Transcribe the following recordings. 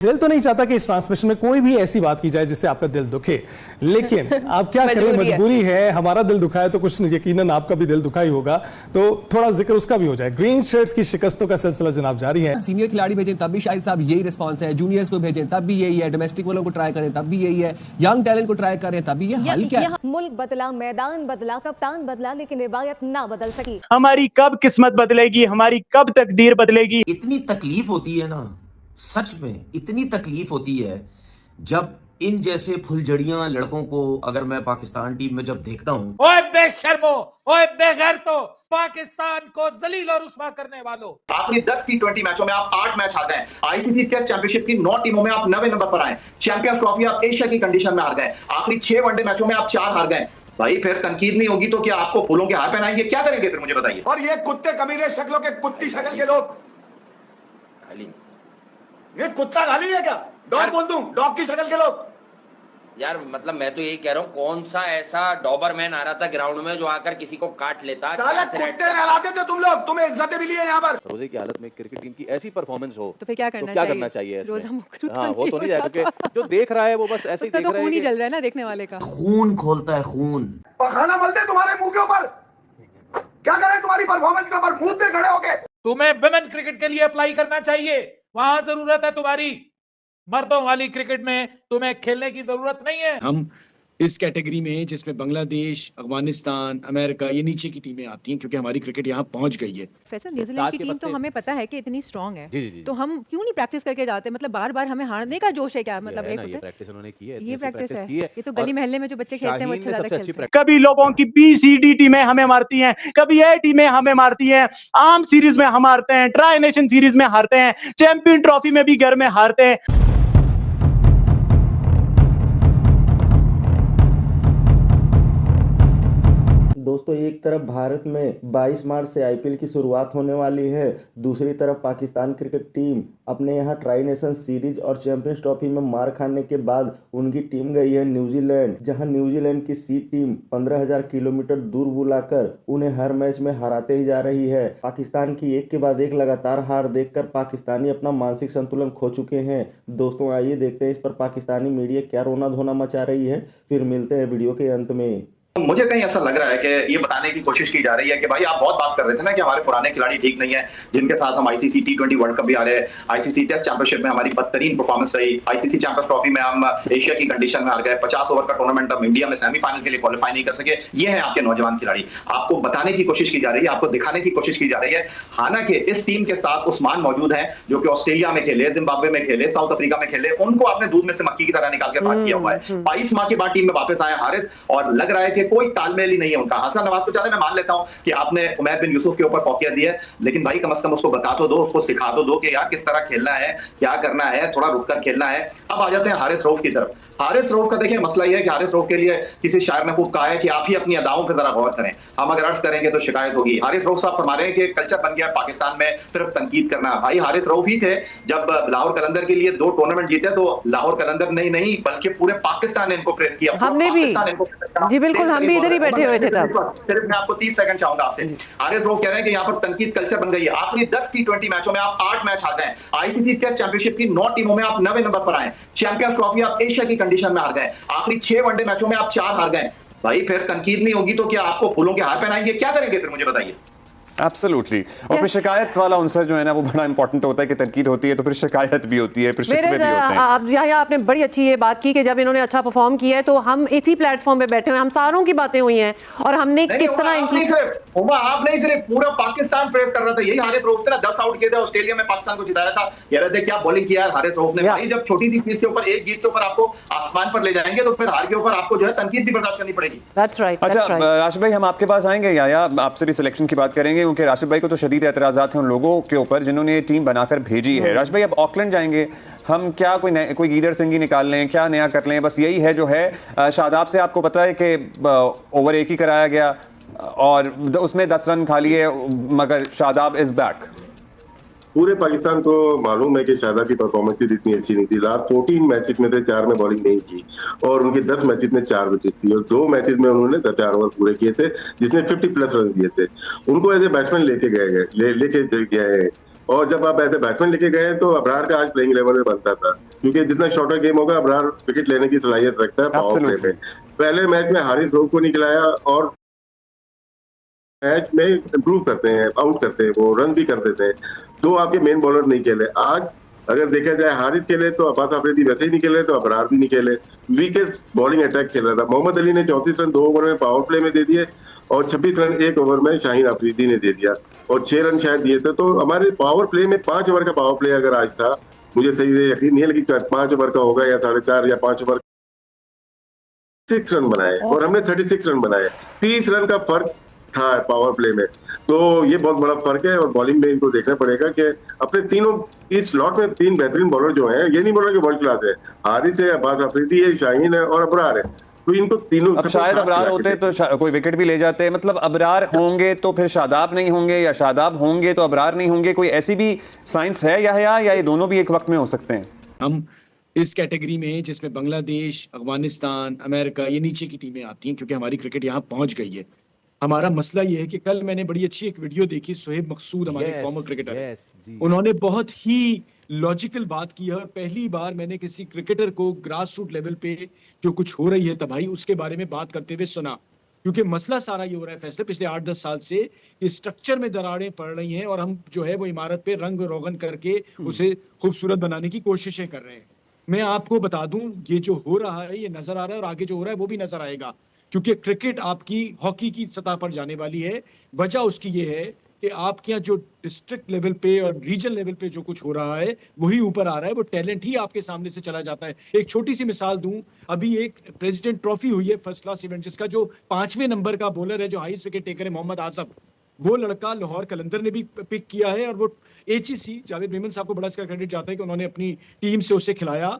दिल तो नहीं चाहता कि इस ट्रांसमिशन में कोई भी ऐसी बात की जाए जिससे आपका दिल दुखे, लेकिन आप क्या करें, मजबूरी है। हमारा दिल दुखा है तो कुछ यकीनन आपका भी दिल दुखा ही होगा, तो थोड़ा जिक्र उसका भी हो जाए। ग्रीन शर्ट्स की शिकस्तों का सिलसिला जनाब जारी है। सीनियर खिलाड़ी भेजें तब भी शाहिद साहब यही रिस्पांस है, जूनियर्स को भेजें तब भी यही है, डोमेस्टिक वालों को ट्राई करें तब भी यही है, यंग टैलेंट को ट्राई करें तब भी ये हल क्या है? मुल्क बदला, मैदान बदला, कप्तान बदला, लेकिन रिवायत ना बदल सकी। हमारी कब किस्मत बदलेगी, हमारी कब तकदीर बदलेगी। इतनी तकलीफ होती है ना, सच में इतनी तकलीफ होती है जब इन जैसे फुलझड़ियां लड़कों को अगर मैं पाकिस्तान टीम में जब देखता हूं। ओए बेशर्मो, ओए बेगैरतो, पाकिस्तान को जलील और रुस्वा करने वालों। आखिरी 10 T20 मैचों में आप 8 मैच हार गए। आईसीसी टेस्ट चैंपियनशिप की 9 टीमों में आप 9वें नंबर पर आए। चैंपियंस ट्रॉफी आप एशिया की कंडीशन में हार गए। आखिरी 6 वनडे मैचों में आप 4 हार गए। भाई फिर तनकीद नहीं होगी तो क्या आपको फूलों के हार पहनाएंगे? क्या करेंगे फिर मुझे बताइए। और ये कुत्ते कमीने शक्लों के कुत्ती शक्ल के लोग, ये कुत्ता गाली है क्या? डॉग बोल दूं, डॉग की शक्ल के लोग। यार मतलब मैं तो यही कह रहा हूँ, कौन सा ऐसा डॉबरमैन आ रहा था ग्राउंड में जो आकर किसी को काट लेता। साले कुत्ते नहलाते थे तुम लोग, तुम्हें इज्जत भी लिए यहाँ पर। रोजे की हालत में क्रिकेट टीम की ऐसी परफॉर्मेंस हो तो फिर क्या करना चाहिए? रोजा मुकरू हाँ, वो तो नहीं जाएगा, जो देख रहा है वो बस ऐसे ही देख रहा है। खून ही जल रहा है ना देखने वाले का। खून खोलता है खून। पखाना मलते तुम्हारे मुंह के ऊपर। क्या करें तुम्हारी परफॉर्मेंस के ऊपर मुंह से खड़े होके? तुम्हें वुमेन क्रिकेट के लिए अप्लाई करना चाहिए, वहां जरूरत है तुम्हारी। मर्दों वाली क्रिकेट में तुम्हें खेलने की जरूरत नहीं है। हम इस कैटेगरी में जिसमें बांग्लादेश, अफगानिस्तान, अमेरिका ये नीचे की टीमें आती हैं क्योंकि हमारी क्रिकेट यहाँ पहुँच गई है। फैसल न्यूजीलैंड की टीम तो हमें पता है कि इतनी स्ट्रांग है, तो हम क्यों नहीं प्रैक्टिस करके जाते? मतलब बार बार हमें हारने का जोश है क्या? मतलब ये प्रैक्टिस उन्होंने की है, ये प्रैक्टिस है, ये तो गली मोहल्ले में जो बच्चे खेलते हैं वो अच्छे ज्यादा खेलते हैं। कभी लोगों की BCD टीमें हमें मारती हैं, कभी A टीमें हमें मारती हैं, आर्म सीरीज में हम हारते हैं, ट्राई नेशन सीरीज में हारते हैं, चैंपियन ट्रॉफी में भी घर में हारते हैं। दोस्तों, एक तरफ भारत में 22 मार्च से IPL की शुरुआत होने वाली है, दूसरी तरफ पाकिस्तान क्रिकेट टीम अपने यहाँ ट्राई नेशन सीरीज और चैंपियंस ट्रॉफी में मार खाने के बाद उनकी टीम गई है न्यूजीलैंड, जहां न्यूजीलैंड की सी टीम 15,000 किलोमीटर दूर बुलाकर उन्हें हर मैच में हराते ही जा रही है। पाकिस्तान की एक के बाद एक लगातार हार देखकर पाकिस्तानी अपना मानसिक संतुलन खो चुके हैं। दोस्तों, आइए देखते हैं इस पर पाकिस्तानी मीडिया क्या रोना धोना मचा रही है, फिर मिलते हैं वीडियो के अंत में। मुझे कहीं ऐसा लग रहा है कि ये बताने की कोशिश की जा रही है कि भाई आप बहुत बात कर रहे थे ना कि हमारे पुराने खिलाड़ी ठीक नहीं है, जिनके साथ हम आईसीसी T20 वर्ल्ड कप भी आ रहे हैं, आईसीसी टेस्ट चैंपियनशिप में हमारी बदतरीन परफॉर्मेंस रही, आईसीसी चैंपियंस ट्रॉफी में हम एशिया की कंडीशन में हार गए, 50 ओवर का टूर्नामेंट हम इंडिया में सेमीफाइनल के लिए क्वालिफाई नहीं कर सके। ये है आपके नौजवान खिलाड़ी। आपको बताने की कोशिश की जा रही है, आपको दिखाने की कोशिश की जा रही है। हालांकि इस टीम के साथ उस्मान मौजूद है जो कि ऑस्ट्रेलिया में खेले, जिम्बाब्वे में खेले, साउथ अफ्रीका में खेले, उनको आपने दूध में से मक्खी की तरह निकाल के बात किया हुआ है। 22 माह के बाद टीम में वापस आए हारिस, और लग रहा है कि कोई तालमेल ही नहीं है उनका। हसन नवाज को चले मैं मान लेता हूं कि आपने उमैर बिन यूसुफ के ऊपर फौकिया दी है, लेकिन भाई कम से कम उसको बता तो दो, उसको सिखा तो दो कि यार किस तरह खेलना है, क्या करना है, थोड़ा रुककर खेलना है। अब आ जाते हैं हारिस रऊफ की तरफ। हारिस रऊफ का देखिए मसला यह है कि हारिस रऊफ के लिए किसी शायर ने खूब कहा है कि आप ही अपनी अदाओं पर जरा गौर करें, हम अगर अर्ज करेंगे तो शिकायत होगी। हारिस रऊफ साहब फरमा रहे हैं कि कल्चर बन गया पाकिस्तान में सिर्फ तनकीद करना। भाई हारिस रऊफ ही थे जब लाहौर कलंदर के लिए 2 टूर्नामेंट जीते, तो लाहौर कलंदर नहीं बल्कि पूरे पाकिस्तान ने इनको प्रेस किया। हमने भी जी बिल्कुल, हम भी इधर ही बैठे हुए थे तब। सिर्फ मैं आपको 30 सेकंड चाहूंगा आपसे। हारिस रऊफ कह रहे हैं कि यहाँ पर तनकीद कल्चर बन गई है। आखिरी 10 T20 मैचों में आप 8 मैच हार गए। आईसीसी टेस्ट चैंपियनशिप की 9 टीमों में आप 9वें नंबर पर आए। चैंपियंस ट्रॉफी आप एशिया की कंडीशन में हार गए। आखिरी 6 वनडे मैचों में आप 4 हार गए। भाई फिर तनकीद नहीं होगी तो क्या आपको फूलों के हार पहनाएंगे? क्या करेंगे फिर मुझे बताइए। एब्सोल्युटली। और फिर शिकायत वाला आंसर जो है ना वो बड़ा इंपॉर्टेंट होता है कि तनकीद होती है तो फिर शिकायत भी होती है, फिर शिकवे भी होते हैं। आपने बड़ी अच्छी ये बात की कि जब इन्होंने अच्छा परफॉर्म किया है तो हम इसी प्लेटफॉर्म पे बैठे हुए, हम सारों की बातें हुई हैं और हमने किस तरह इनकी आप नहीं सिर्फ पूरा पाकिस्तान प्रेस कर रहा था। यही हारिस रऊफ ने 10 आउट किए थे, ऑस्ट्रेलिया में पाकिस्तान को जिताया था। कह रहे थे क्या बॉलिंग किया है हारिस रऊफ ने। भाई जब छोटी सी चीज के ऊपर, एक जीत के ऊपर आपको आसमान पर ले जाएंगे तो फिर हार के ऊपर आपको जो है तनकीद भी बर्दाश्त करनी पड़ेगी। अच्छा राशिद भाई, हम आपके पास आएंगे या आपसे भी सिलेक्शन की बात करेंगे, क्योंकि राशिद भाई को तो शदीद एतराज़ात हैं उन लोगों के ऊपर जिन्होंने ये टीम बनाकर भेजी है। राशिद भाई, अब ऑकलैंड जाएंगे, हम क्या कोई गीदर सिंह ही निकाल लें, क्या नया कर लें? बस यही है जो है। शादाब से आपको पता है कि ओवर 1 ही कराया गया और उसमें 10 रन खा लिए, मगर शादाब इज बैक। पूरे पाकिस्तान को मालूम है कि शादाब की परफॉर्मेंस इतनी अच्छी नहीं थी। लास्ट 14 मैचेस में से 4 में बॉलिंग नहीं की और उनके 10 मैचेस में 4 विकेट थी और 2 मैचेस में उन्होंने 4 ओवर पूरे किए थे जिसने 50+ रन दिए थे। उनको एज ए बैट्समैन लेके गए हैं और जब आप ऐसे बैट्समैन लेके गए तो अबरार का आज प्लेइंग 11 में बनता था, क्योंकि जितना शॉर्टर गेम होगा अबरार विकेट लेने की सलाहियत रखता है पावर प्ले में। पहले मैच में हारिस राउफ को नहीं खिलाया और मैच में इम्प्रूव करते हैं, आउट करते हैं, वो रन भी कर देते हैं। दो आपके मेन बॉलर नहीं खेले। आज अगर देखा जाए हारिस खेले तो अब्बास अफरीदी वैसे ही नहीं खेले, तो अबरार भी नहीं खेले। वीकेट बॉलिंग अटैक खेल रहा था। मोहम्मद अली ने 34 रन 2 ओवर में पावर प्ले में दे दिए और 26 रन 1 ओवर में शाहीन अफरीदी ने दे दिया और 6 रन शायद दिए थे। तो हमारे पावर प्ले में 5 ओवर का पावर प्ले अगर आज था, मुझे सही से यकीन नहीं है, लेकिन 5 ओवर का होगा या 4.5 या 5 ओवर 6 रन बनाए और हमने 36 रन बनाए। 30 रन का फर्क था पावर प्ले में। तो ये बहुत बड़ा फर्क है और बॉलिंग में इनको देखना पड़ेगा कि अपने तीनों इस स्लॉट में 3 बेहतरीन बॉलर जो हैं, ये नहीं बोल रहा कि वर्ल्ड क्लास है, हारिस है, अब्बास अफरीदी है, शाहीन है और अबरार है। तो इनको तीनों अब शायद अबरार होते तो कोई विकेट भी ले जाते। मतलब अबरार होंगे तो फिर शादाब नहीं होंगे, या शादाब होंगे तो अबरार नहीं होंगे। कोई ऐसी भी साइंस है या ये दोनों भी एक वक्त में हो सकते हैं? हम इस कैटेगरी में जिसमें बांग्लादेश, अफगानिस्तान, अमेरिका ये नीचे की टीमें आती हैं, क्योंकि हमारी क्रिकेट यहाँ पहुंच गई है। हमारा मसला ये है कि कल मैंने बड़ी अच्छी एक वीडियो देखी, सोहेब मकसूद हमारे फॉर्मर क्रिकेटर, उन्होंने बहुत ही लॉजिकल बात की है और पहली बार मैंने किसी क्रिकेटर को ग्रास रूट लेवल पे जो कुछ हो रही है तबाही उसके बारे में बात करते हुए सुना। क्योंकि मसला सारा ये हो रहा है फैसले पिछले 8-10 साल से कि स्ट्रक्चर में दरारें पड़ रही हैं और हम जो है वो इमारत पे रंग रोगन करके उसे खूबसूरत बनाने की कोशिशें कर रहे हैं। मैं आपको बता दूं, ये जो हो रहा है ये नजर आ रहा है और आगे जो हो रहा है वो भी नजर आएगा, क्योंकि क्रिकेट आपकी हॉकी की सतह पर जाने वाली है। वजह उसकी ये है कि आपके यहाँ जो डिस्ट्रिक्ट लेवल पे और रीजन लेवल पे जो कुछ हो रहा है वही ऊपर आ रहा है, वो टैलेंट ही आपके सामने से चला जाता है। एक छोटी सी मिसाल दूं, अभी एक प्रेसिडेंट ट्रॉफी हुई है फर्स्ट क्लास इवेंट, जिसका जो 5वें नंबर का बॉलर है, जो हाईएस्ट विकेट टेकर है, मोहम्मद आसफ, वो लड़का लाहौर कलंदर ने भी पिक किया है और वो एचईसी जावेद मेमन साहब को बड़ा इसका क्रेडिट जाता है कि उन्होंने अपनी टीम से उसे खिलाया।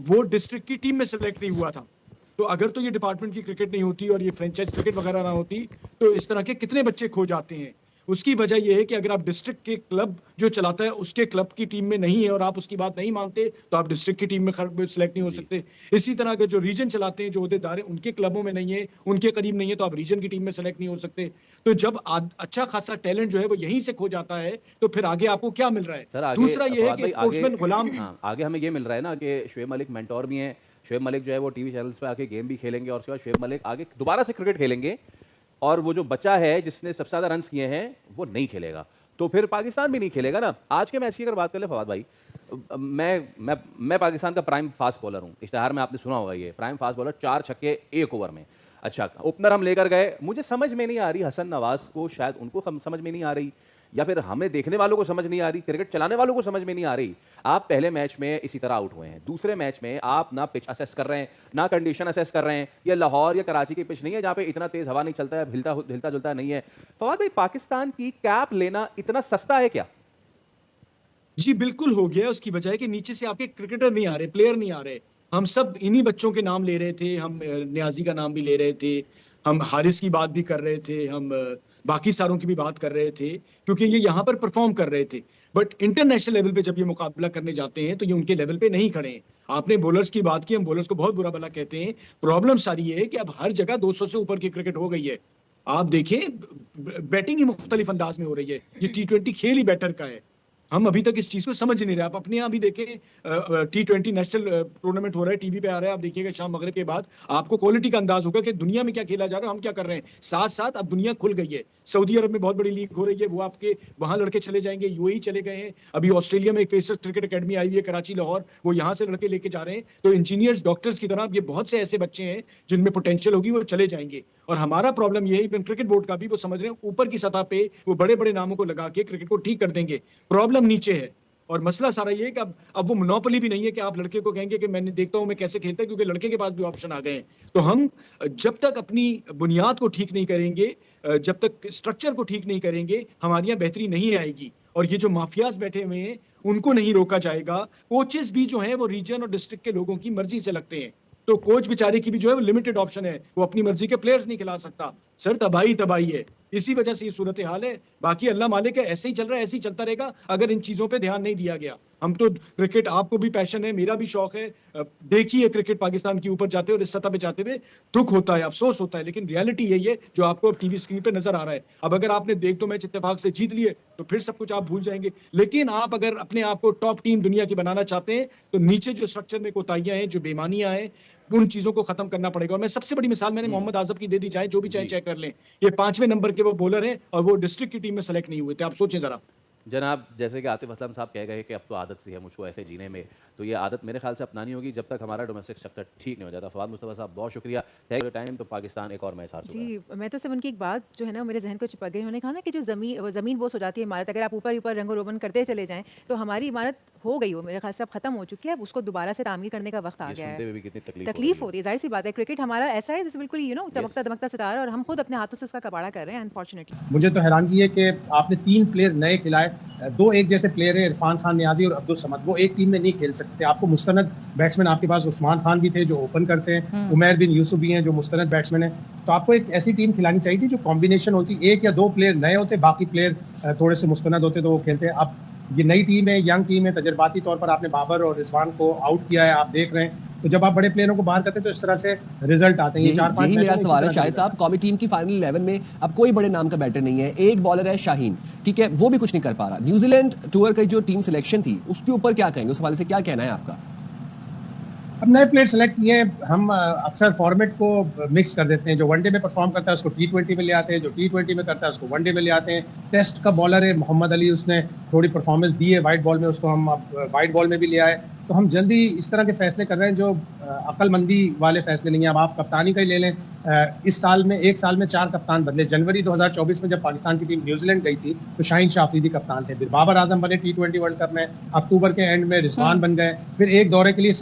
वो डिस्ट्रिक्ट की टीम में सिलेक्ट नहीं हुआ था। तो अगर तो ये डिपार्टमेंट की क्रिकेट नहीं होती और ये फ्रेंचाइज क्रिकेट वगैरह ना होती तो इस तरह के कितने बच्चे खो जाते हैं। उसकी वजह यह है कि अगर आप डिस्ट्रिक्ट के क्लब जो चलाता है उसके क्लब की टीम में नहीं है और आप उसकी बात नहीं मानते तो आप डिस्ट्रिक्ट की टीम में सिलेक्ट नहीं हो सकते। इसी तरह अगर जो रीजन चलाते हैं, जो अहदेदार हैं, उनके क्लबों में नहीं है, उनके करीब नहीं है, तो आप रीजन की टीम में सेलेक्ट नहीं हो सकते। तो जब अच्छा खासा टैलेंट जो है वो यहीं से खो जाता है तो फिर आगे आपको क्या मिल रहा है? दूसरा ये है कि स्पोर्ट्समैन गुलाम, आगे हमें ये मिल रहा है ना कि शोएब मलिक मेंटोर भी हैं। शोएब मलिक जो है वो टीवी चैनल्स पे आके गेम भी खेलेंगे और उसके बाद शोएब मलिक आगे दोबारा से क्रिकेट खेलेंगे और वो जो बच्चा है जिसने सबसे ज्यादा रन्स किए हैं वो नहीं खेलेगा, तो फिर पाकिस्तान भी नहीं खेलेगा ना। आज के मैच की अगर बात कर ले फवाद भाई, मैं पाकिस्तान का प्राइम फास्ट बॉलर हूँ। इश्तिहार में आपने सुना होगा ये प्राइम फास्ट बॉलर, 4 छक्के 1 ओवर में। अच्छा, ओपनर हम लेकर गए, मुझे समझ में नहीं आ रही, हसन नवाज को शायद उनको समझ में नहीं आ रही या फिर हमें देखने वालों को समझ नहीं आ रही, क्रिकेट चलाने वालों को समझ में नहीं आ रही। आप पहले मैच में इसी तरह आउट हुए हैं, दूसरे मैच में आप ना पिच असेस कर रहे हैं ना कंडीशन असेस कर रहे हैं। ये लाहौर या कराची की पिच नहीं है जहाँ पे इतना तेज हवा नहीं चलता है, हिलता जुलता नहीं है। फवाद भाई, पाकिस्तान की कैप लेना इतना सस्ता है क्या? जी बिल्कुल हो गया। उसकी वजह है कि नीचे से आपके क्रिकेटर नहीं आ रहे, प्लेयर नहीं आ रहे। हम सब इन्हीं बच्चों के नाम ले रहे थे, हम नियाजी का नाम भी ले रहे थे, हम हारिस की बात भी कर रहे थे, हम बाकी सारों की भी बात कर रहे थे, क्योंकि ये यहाँ पर परफॉर्म कर रहे थे। बट इंटरनेशनल लेवल पे जब ये मुकाबला करने जाते हैं तो ये उनके लेवल पे नहीं खड़े हैं। आपने बॉलर्स की बात की, हम बॉलर्स को बहुत बुरा भला कहते हैं। प्रॉब्लम सारी ये है कि अब हर जगह 200 से ऊपर की क्रिकेट हो गई है। आप देखें, बैटिंग ही मुख्तलिफ अंदाज में हो रही है। ये T20 खेल ही बैटर का है। हम अभी तक इस चीज को समझ नहीं रहे। आप अपने यहाँ भी देखें, T20 नेशनल टूर्नामेंट हो रहा है, टीवी पे आ रहा है, आप देखिएगा शाम मगरिब के बाद आपको क्वालिटी का अंदाज होगा कि दुनिया में क्या खेला जा रहा है, हम क्या कर रहे हैं। साथ साथ अब दुनिया खुल गई है। सऊदी अरब में बहुत बड़ी लीग हो रही है, वो आपके वहां लड़के चले जाएंगे, यूएई चले गए हैं। अभी ऑस्ट्रेलिया में एक पेसर्स क्रिकेट अकेडमी आई हुई है, कराची लाहौर, वो यहाँ से लड़के लेके जा रहे हैं। तो इंजीनियर्स, डॉक्टर्स की तरह ये बहुत से ऐसे बच्चे हैं जिनमें पोटेंशियल होगी, वो चले जाएंगे। और हमारा प्रॉब्लम ये है, क्रिकेट बोर्ड का भी वो समझ रहे हैं ऊपर की सतह पे वो बड़े बड़े नामों को लगा के क्रिकेट को ठीक कर देंगे। प्रॉब्लम नीचे है। और मसला सारा ये है कि अब वो मोनोपोली भी नहीं है कि आप लड़के को कहेंगे कि मैंने देखता हूं मैं कैसे खेलता है, क्योंकि लड़के के पास भी ऑप्शन आ गए हैं। तो हम जब तक अपनी बुनियाद को ठीक नहीं करेंगे, जब तक स्ट्रक्चर को ठीक नहीं करेंगे, हमारी यहाँ बेहतरी नहीं आएगी। और ये जो माफियाज बैठे हुए हैं उनको नहीं रोका जाएगा। कोचेस भी जो है वो रीजन और डिस्ट्रिक्ट के लोगों की मर्जी से लगते हैं, तो कोच बेचारे की भी जो है वो लिमिटेड ऑप्शन है, वो अपनी मर्जी के प्लेयर्स नहीं खिला सकता। सर तबाही है, इसी वजह से ये सूरत हाल है। बाकी अल्लाह मालिक है, ऐसे ही चल रहा है, ऐसे ही चलता रहेगा अगर इन चीजों पे ध्यान नहीं दिया गया। हम तो क्रिकेट, आपको भी पैशन है, मेरा भी शौक है, देखिए क्रिकेट पाकिस्तान के ऊपर जाते हुए और इस सतह पे जाते हुए दुख होता है, अफसोस होता है, लेकिन रियलिटी यही है जो आपको अब टीवी स्क्रीन पे नजर आ रहा है। अब अगर आपने देख तो मैच इत्तेफाक से जीत लिए तो फिर सब कुछ आप भूल जाएंगे, लेकिन आप अगर अपने आप को टॉप टीम दुनिया की बनाना चाहते हैं तो नीचे जो स्ट्रक्चर में कोताहियां हैं, जो बेईमानियां हैं, उन चीजों को खत्म करना पड़ेगा। और मैं सबसे बड़ी मिसाल मैंने मोहम्मद आजम की दे दी, चाहे जो भी चाहे चेक कर लें, ये 5वें नंबर के वो बॉलर हैं और वो डिस्ट्रिक्ट की टीम में सेलेक्ट नहीं हुए थे। आप सोचें जरा। जनाब, जैसे कि आतिफ असलम साहब कह गए कि अब तो आदत सी है मुझको ऐसे जीने में, तो ये आदत मेरे ख्याल से अपनानी होगी जब तक हमारा डोमेस्टिक स्ट्रक्चर ठीक नहीं हो जाता। फवाद मुस्तफा साहब बहुत शुक्रिया, थैंक यू टाइम। तो पाकिस्तान एक और मैच हार चुका है। जी, मैं तो सिर्फ उनकी एक बात जो है ना मेरे जहन को चिपक गई। उन्होंने कहा ना कि जो ज़मीन बोस हो जाती है इमारत, अगर आप ऊपर ऊपर रंगो रोगन करते चले जाएं तो हमारी इमारत हो गई, वो मेरे ख्याल से अब खत्म हो चुकी है, अब उसको दोबारा से तामीर करने का वक्त आ गया है। तकलीफ होती है, जाहिर सी बात है। क्रिकेट हमारा ऐसा है जैसे बिल्कुल चमकता दमकता सितारा, और हम खुद अपने हाथों से उसका कबाड़ा कर रहे हैं अनफॉर्चुनेटली। मुझे तो हैरानगी है कि आपने 3 प्लेयर नए खिलाए, 2 एक जैसे प्लेयर है, इरफान खान नियाजी और अब्दुल समद, वो एक टीम में नहीं खेल सकते। आपको मुस्तनद बैट्समैन, आपके पास उस्मान खान भी थे जो ओपन करते हैं, उमैर बिन यूसुफ भी हैं जो मुस्तनद बैट्समैन है। तो आपको एक ऐसी टीम खिलानी चाहिए थी जो कॉम्बिनेशन होती, 1 या 2 प्लेयर नए होते, बाकी प्लेयर थोड़े से मुस्तनद होते तो वो खेलते। अब ये नई टीम है, यंग टीम है, तजर्बाती तौर पर आपने बाबर और रिजवान को आउट किया है, आप देख रहे हैं। तो जब आप बड़े प्लेयरों को बाहर करते हैं तो इस तरह से रिजल्ट आते हैं। यही मेरा सवाल है शाहिद साहब, कौमी टीम की फाइनल 11 में अब कोई बड़े नाम का बैटर नहीं है, एक बॉलर है शाहीन, ठीक है, वो भी कुछ नहीं कर पा रहा। न्यूजीलैंड टूर की जो टीम सिलेक्शन थी उसके ऊपर क्या कहेंगे, उस हवाले से क्या कहना है आपका? अब नए प्लेयर सेलेक्ट किए, हम अक्सर फॉर्मेट को मिक्स कर देते हैं। जो वनडे में परफॉर्म करता है उसको T20 में ले आते हैं, जो T20 में करता है उसको वनडे में ले आते हैं। टेस्ट का बॉलर है मोहम्मद अली, उसने थोड़ी परफॉर्मेंस दी है वाइट बॉल में, उसको हम अब वाइट बॉल में भी ले आए। तो हम जल्दी इस तरह के फैसले कर रहे हैं जो अक्लमंदी वाले फैसले नहीं है। अब आप कप्तानी का ही ले लें, इस साल में 1 साल में 4 कप्तान बदले। जनवरी 2024 में जब पाकिस्तान की टीम न्यूजीलैंड गई थी तो शाहीन शाह अफरीदी कप्तान थे, फिर बाबर आजम बने T20 वर्ल्ड कप में, अक्टूबर के एंड में रिजवान बन गए, फिर एक दौरे के लिए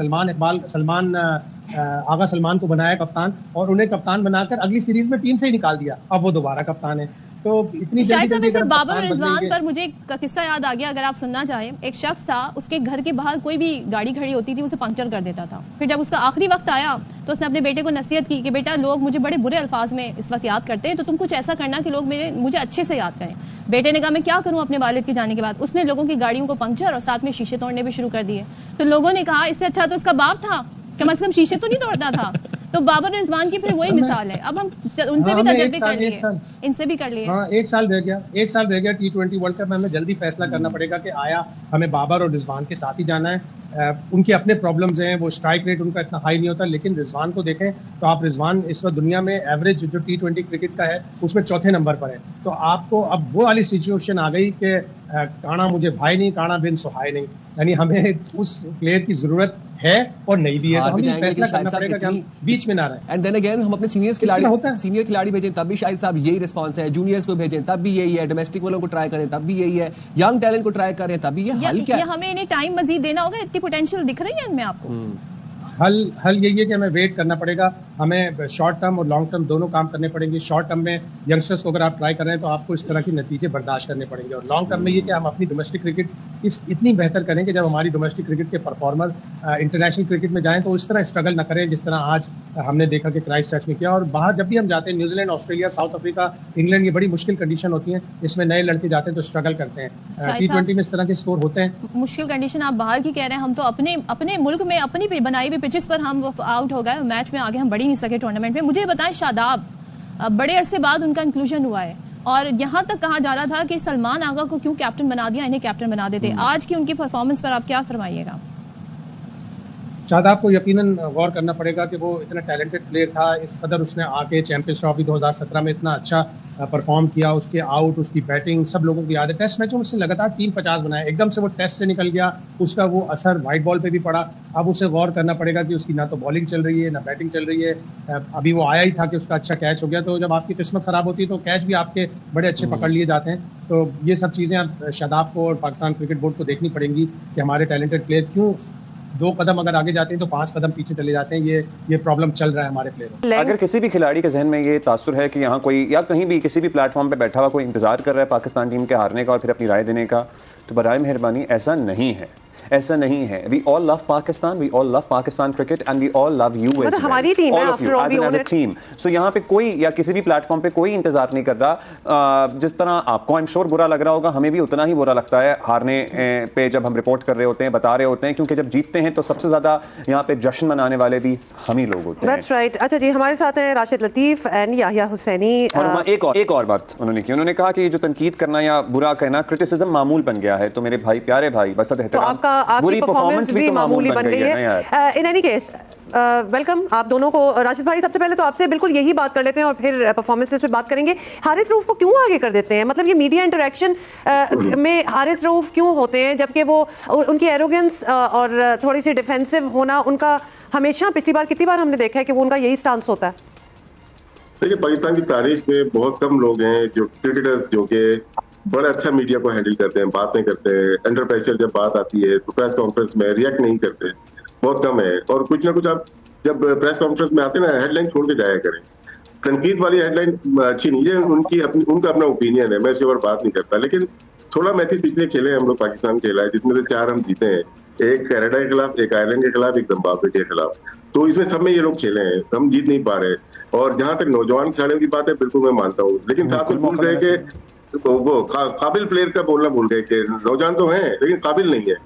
आगा सलमान को बनाया कप्तान, और उन्हें कप्तान बनाकर अगली सीरीज में टीम से ही निकाल दिया। अब वो दोबारा कप्तान है। तो इतनी जल्दी बाबर और रिजवान पर मुझे एक किस्सा याद आ गया, अगर आप सुनना चाहें। एक शख्स था, उसके घर के बाहर कोई भी गाड़ी खड़ी होती थी उसे पंक्चर कर देता था। फिर जब उसका आखिरी वक्त आया तो उसने अपने बेटे को नसीहत की कि बेटा, लोग मुझे बड़े बुरे अल्फाज में इस वक्त याद करते हैं, तो तुम कुछ ऐसा करना कि लोग मुझे अच्छे से याद करें। बेटे ने कहा मैं क्या करूं अपने वालिद के जाने के बाद। उसने लोगों की गाड़ियों को पंक्चर और साथ में शीशे तोड़ने भी शुरू कर दिए। तो लोगों ने कहा इससे अच्छा तो उसका बाप था, कम से कम शीशे तो नहीं तोड़ता था। तो बाबर रिजवान की फिर वही मिसाल है। अब हम उनसे भी तजर्बे कर लिए, इनसे भी कर लिए। हाँ, 1 साल रह गया T20 वर्ल्ड कप में। हमें जल्दी फैसला करना पड़ेगा कि आया हमें बाबर और रिजवान के साथ ही जाना है। उनके अपने प्रॉब्लम्स हैं, वो स्ट्राइक रेट उनका इतना हाई नहीं होता, लेकिन रिजवान को देखें तो आप रिजवान इस वक्त दुनिया में एवरेज जो T20 क्रिकेट का है उसमें 4थे नंबर पर है। तो आपको अब वो वाली सिचुएशन आ गई कि काना मुझे भाई नहीं, काना बिन सुहाय नहीं, यानी हमें उस प्लेयर की जरूरत है और नहीं भी है। तो हमें फैसला करना पड़ेगा कि हम बीच में ना रहे। एंड देन अगेन हम अपने सीनियर खिलाड़ी भेजें तब भी शाहिद साहब यही रिस्पांस है, जूनियर्स को भेजें तब भी यही है, डोमेस्टिक वालों को ट्राई करें तब भी यही है, यंग टैलेंट को ट्राई करें तब भी ये। हल क्या है? हमें इन्हें टाइम मजीद देना होगा, इतनी पोटेंशियल दिख रही है इनमें आपको। हल यही है कि हमें वेट करना पड़ेगा, हमें शॉर्ट टर्म और लॉन्ग टर्म दोनों काम करने पड़ेंगे। शॉर्ट टर्म में यंगस्टर्स को अगर आप ट्राई कर रहे हैं तो आपको इस तरह के नतीजे बर्दाश्त करने पड़ेंगे, और लॉन्ग टर्म में ये कि हम अपनी डोमेस्टिक क्रिकेट इतनी बेहतर करें कि जब हमारी डोमेस्टिक क्रिकेट के परफॉर्मर इंटरनेशनल क्रिकेट में जाएं तो इस तरह स्ट्रगल न करें जिस तरह आज हमने देखा कि क्राइस्टचर्च में किया। और बाहर जब भी हम जाते हैं, New Zealand, Australia, south Africa, England, ये बड़ी मुश्किल कंडीशन होती है, इसमें नए लड़के जाते हैं तो स्ट्रगल करते हैं। T20 में इस तरह के स्कोर होते हैं। मुश्किल कंडीशन आप बाहर की कह रहे हैं, हम तो अपने मुल्क में अपनी बनाई हुई पिचेस पर हम आउट हो गए, मैच में आगे हम बढ़ ही नहीं सके टूर्नामेंट में। मुझे बताएं, शादाब बड़े अरसे बाद उनका इंक्लूजन हुआ है, और यहाँ तक कहा जा रहा था कि सलमान आगा को क्यों कैप्टन बना दिया, इन्हें कैप्टन बना देते। आज की उनकी परफॉर्मेंस पर आप क्या फरमाइएगा? शादाब को यकीनन गौर करना पड़ेगा कि वो इतना टैलेंटेड प्लेयर था, इस कदर उसने आके चैंपियंस ट्रॉफी 2017 में इतना अच्छा परफॉर्म किया, उसके आउट, उसकी बैटिंग सब लोगों को याद है। टेस्ट मैचों में उसने लगातार 350 बनाए, एकदम से वो टेस्ट से निकल गया, उसका वो असर वाइट बॉल पे भी पड़ा। अब उसे गौर करना पड़ेगा कि उसकी ना तो बॉलिंग चल रही है ना बैटिंग चल रही है। अभी वो आया ही था कि उसका अच्छा कैच हो गया, तो जब आपकी किस्मत खराब होती है तो कैच भी आपके बड़े अच्छे पकड़ लिए जाते हैं। तो ये सब चीज़ें अब शादाब को और पाकिस्तान क्रिकेट बोर्ड को देखनी पड़ेंगी कि हमारे टैलेंटेड प्लेयर क्यों 2 कदम अगर आगे जाते हैं तो 5 कदम पीछे चले जाते हैं। ये प्रॉब्लम चल रहा है हमारे प्लेयरों। अगर किसी भी खिलाड़ी के जहन में ये तासुर है कि यहाँ कोई या कहीं भी किसी भी प्लेटफॉर्म पे बैठा हुआ कोई इंतजार कर रहा है पाकिस्तान टीम के हारने का और फिर अपनी राय देने का, तो बराए मेहरबानी ऐसा नहीं है। ऐसा नहीं है। We all love Pakistan, we all love Pakistan cricket and we all love you as हमारी टीम है after all, as a team. So यहाँ पे कोई या किसी भी प्लेटफॉर्म पे कोई इंतजार नहीं कर रहा। जिस तरह आपको आई एम श्योर बुरा लग रहा होगा, हमें भी उतना ही बुरा लगता है हारने पे जब हम रिपोर्ट कर रहे होते हैं, बता रहे होते हैं, क्योंकि जब जीतते हैं तो सबसे ज्यादा यहाँ पे जश्न मनाने वाले भी हम ही लोग होते हैं। That's right. अच्छा जी, हमारे साथ हैं राशिद लतीफ एंड याहिया हुसैनी। और एक और बात उन्होंने की, उन्होंने कहा कि जो तनकीद करना या बुरा कहना, क्रिटिसिज्म मामूल बन गया है। तो मेरे भाई, प्यारे भाई, बस आपकी परफॉर्मेंस भी मामूली बन गई है। इन एनी केस वेलकम आप दोनों को। राशिद भाई, सबसे पहले तो आपसे बिल्कुल यही बात कर लेते हैं और फिर परफॉर्मेंसेस पे बात करेंगे। हारिस रऊफ को क्यों आगे कर देते हैं? मतलब ये मीडिया इंटरेक्शन में हारिस रऊफ क्यों होते हैं, जबकि वो उनकी एरोगेंस और थोड़ी सी डिफेंसिव होना उनका हमेशा, पिछली बार कितनी बार हमने देखा है कि वो उनका यही स्टांस होता है। देखिए, पाकिस्तान की तारीख में बहुत कम लोग हैं जो क्रिकेटर्स जो कि बड़ा अच्छा मीडिया को हैंडल करते हैं, बातें करते हैं, अंडर प्रेशर जब बात आती है तो प्रेस कॉन्फ्रेंस में रिएक्ट नहीं करते, बहुत कम है। और कुछ ना कुछ आप जब प्रेस कॉन्फ्रेंस में आते हैं ना, हेडलाइन छोड़ के जाया करें। तनकीद वाली हेडलाइन अच्छी नहीं है, उनका अपना ओपिनियन है, मैं इसके ऊपर बात नहीं करता। लेकिन 16 मैचेस पिछले खेले हम लोग, पाकिस्तान खेला है, जिसमें से 4 हम जीते हैं, एक कनाडा के खिलाफ, एक आयरलैंड के खिलाफ, एक जिम्बाब्वे के खिलाफ। तो इसमें सब में ये लोग खेले हैं, हम जीत नहीं पा रहे। और जहां तक नौजवान खिलाड़ियों की बात है, बिल्कुल मैं मानता हूँ, लेकिन साथ में भूल गए कि वो काबिल प्लेयर का बोलना भूल गए कि नौजवान तो हैं लेकिन काबिल नहीं है।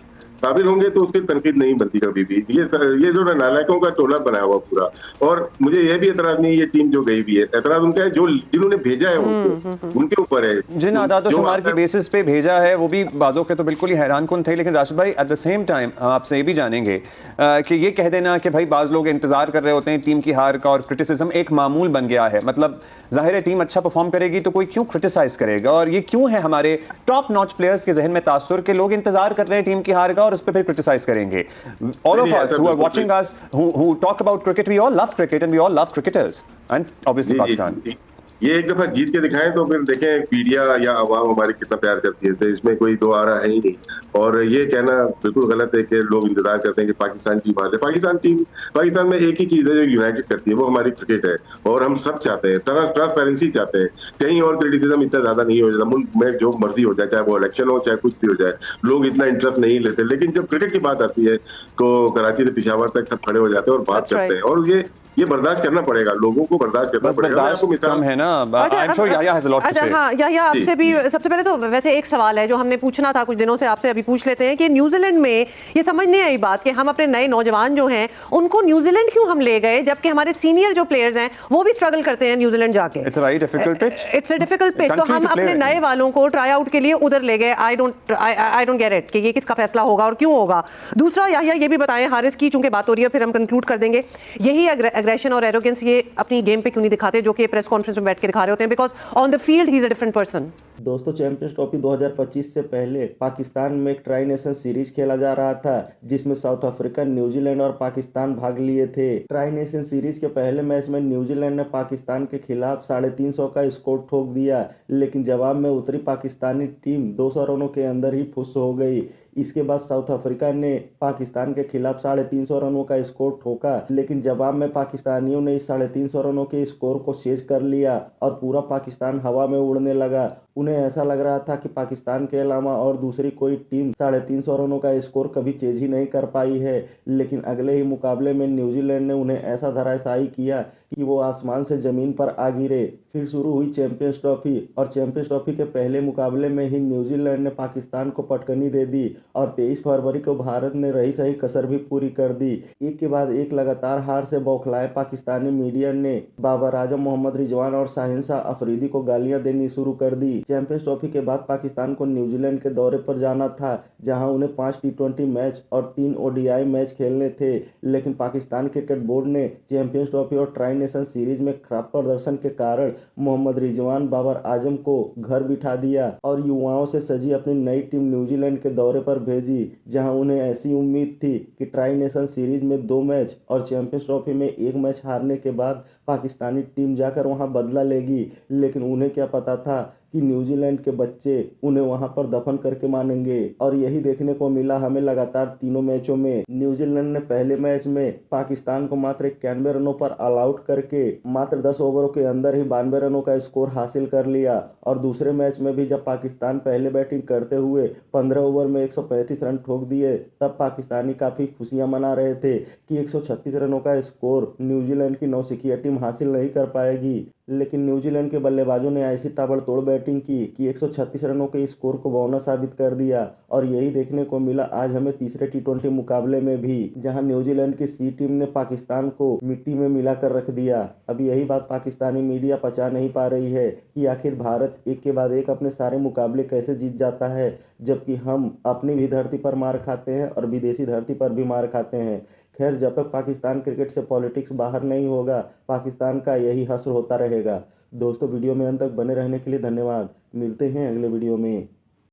काबिल होंगे तो उसकी तनकीद नहीं बनती कभी भी। ये जो नालायकों का टोला बनाया हुआ पूरा। और मुझे ये भी एतराज नहीं है, ये टीम जो गई भी है, एतराज उनका है जो जिन्होंने भेजा है उनको, उनके ऊपर है। जिन आदाद शुमार की बेसिस पे भेजा है वो भी बाजों के तो बिल्कुल ही हैरान कुन थे। लेकिन राशिद भाई, एट द सेम टाइम हम आपसे ये भी जानेंगे कि ये कह देना कि भाई बाज लोग इंतजार कर रहे होते हैं टीम की हार का और क्रिटिसिज्म एक मामूल बन गया है। मतलब जाहिर है टीम अच्छा परफॉर्म करेगी तो कोई क्यों क्रिटिसाइज करेगा, और ये क्यों है हमारे टॉप नॉच प्लेयर्स के जहन में तासुर के लोग इंतजार कर रहे हैं टीम की हार का और उस पर फिर क्रिटिसाइज करेंगे। All of us who are watching us, who talk about cricket, we all love cricket and we all love cricketers and obviously Pakistan. ये एक दफा जीत के दिखाएं तो फिर देखें मीडिया या अवाम हमारी कितना प्यार करती है। तो इसमें कोई दो आ रहा है ही नहीं। और ये कहना बिल्कुल गलत है कि लोग इंतजार करते हैं कि पाकिस्तान टीम हारे। पाकिस्तान में एक ही चीज है जो यूनाइटेड करती है, वो हमारी क्रिकेट है। और हम सब चाहते हैं, ट्रांसपेरेंसी चाहते हैं। कहीं और क्रिटिसिज्म इतना ज्यादा नहीं हो जाता, मुल्क में जो मर्जी हो जाए, चाहे वो इलेक्शन हो चाहे कुछ भी हो जाए, लोग इतना इंटरेस्ट नहीं लेते। लेकिन जब क्रिकेट की बात आती है तो कराची से पेशावर तक सब खड़े हो जाते हैं और बात करते हैं। और ये बर्दाश्त करना पड़ेगा, लोगों को बर्दाश्त करना पड़ेगा। कम है ना। I'm sure Yahya has a lot to say. हाँ, याहिया आपसे भी सबसे पहले तो वैसे एक सवाल है जो हमने पूछना था कुछ दिनों से, आपसे अभी पूछ लेते हैं कि न्यूजीलैंड में ये समझ नहीं आई बात कि हम अपने नए नौजवान जो हैं उनको न्यूजीलैंड क्यों हम ले गए, जबकि हमारे सीनियर जो प्लेयर्स हैं वो भी स्ट्रगल करते हैं न्यूजीलैंड जाके। It's a very difficult pitch. It's a difficult pitch. तो हम अपने नए वालों को ट्राई आउट के लिए उधर ले गए। I don't get it कि ये किसका फैसला होगा और क्यों होगा। दूसरा, याहिया ये भी बताएं, हारिस की चूंकि बात हो रही है फिर हम कंक्लूड कर देंगे, यही एग्रेशन और एरोगेंस ये अपनी गेम पे क्यों नहीं दिखाते जो कि प्रेस कॉन्फ्रेंस में बैठ के दिखा रहे होते हैं, because on the field he is a different person. दोस्तों, चैंपियंस ट्रॉफी 2025 से पहले पाकिस्तान में एक ट्राई नेशन सीरीज खेला जा रहा था जिसमें साउथ अफ्रीका, न्यूजीलैंड और पाकिस्तान भाग लिए थे। ट्राई नेशन सीरीज के पहले मैच में न्यूजीलैंड ने पाकिस्तान के खिलाफ 350 का स्कोर ठोक दिया, लेकिन जवाब में उतरी पाकिस्तानी टीम 200 रनों के अंदर ही फुस हो गई। इसके बाद साउथ अफ्रीका ने पाकिस्तान के खिलाफ 350 रनों का स्कोर ठोका, लेकिन जवाब में पाकिस्तानियों ने इस 350 रनों के स्कोर को चेज कर लिया और पूरा पाकिस्तान हवा में उड़ने लगा। उन्हें ऐसा लग रहा था कि पाकिस्तान के अलावा और दूसरी कोई टीम 350 रनों का स्कोर कभी चेज ही नहीं कर पाई है। लेकिन अगले ही मुकाबले में न्यूजीलैंड ने उन्हें ऐसा धराशायी किया कि वो आसमान से जमीन पर आ गिरे। फिर शुरू हुई चैंपियंस ट्रॉफी और चैंपियंस ट्रॉफी के पहले मुकाबले में ही न्यूजीलैंड ने पाकिस्तान को पटकनी दे दी और 23 फरवरी को भारत ने रही सही कसर भी पूरी कर दी। एक के बाद एक लगातार हार से बौखलाए पाकिस्तानी मीडिया ने बाबर आजम, मोहम्मद रिजवान और शाहिनशाह अफरीदी को गालियां देनी शुरू कर दी। चैंपियंस ट्रॉफी के बाद पाकिस्तान को न्यूजीलैंड के दौरे पर जाना था जहां उन्हें 5 T20 मैच और 3 ODI मैच खेलने थे, लेकिन पाकिस्तान क्रिकेट बोर्ड ने चैंपियंस ट्रॉफी और ट्राई नेशन सीरीज में खराब प्रदर्शन के कारण मोहम्मद रिजवान, बाबर आजम को घर बिठा दिया और युवाओं से सजी अपनी नई टीम न्यूजीलैंड के दौरे पर भेजी, जहां उन्हें ऐसी उम्मीद थी कि ट्राई नेशन सीरीज में 2 मैच और चैंपियंस ट्रॉफी में 1 मैच हारने के बाद पाकिस्तानी टीम जाकर वहां बदला लेगी। लेकिन उन्हें क्या पता था कि न्यूजीलैंड के बच्चे उन्हें वहां पर दफन करके मानेंगे। और यही देखने को मिला हमें लगातार तीनों मैचों में। न्यूजीलैंड ने पहले मैच में पाकिस्तान को मात्र 91 रनों पर ऑल आउट करके मात्र 10 ओवरों के अंदर ही 92 रनों का स्कोर हासिल कर लिया। और दूसरे मैच में भी जब पाकिस्तान पहले बैटिंग करते हुए 15 ओवर में 135 रन ठोक दिए, तब पाकिस्तानी काफ़ी खुशियां मना रहे थे कि 136 रनों का स्कोर न्यूजीलैंड की नौसिखिया टीम हासिल नहीं कर पाएगी। लेकिन न्यूजीलैंड के बल्लेबाजों ने ऐसी ताबड़तोड़ बैटिंग की कि 136 रनों के स्कोर को बौना साबित कर दिया। और यही देखने को मिला आज हमें तीसरे टी20 मुकाबले में भी, जहां न्यूजीलैंड की सी टीम ने पाकिस्तान को मिट्टी में मिलाकर रख दिया। अब यही बात पाकिस्तानी मीडिया पचा नहीं पा रही है कि आखिर भारत एक के बाद एक अपने सारे मुकाबले कैसे जीत जाता है, जबकि हम अपनी भी धरती पर मार खाते हैं और विदेशी धरती पर भी मार खाते हैं। खैर, जब तक पाकिस्तान क्रिकेट से पॉलिटिक्स बाहर नहीं होगा, पाकिस्तान का यही हश्र होता रहेगा। दोस्तों, वीडियो में अंत तक बने रहने के लिए धन्यवाद। मिलते हैं अगले वीडियो में।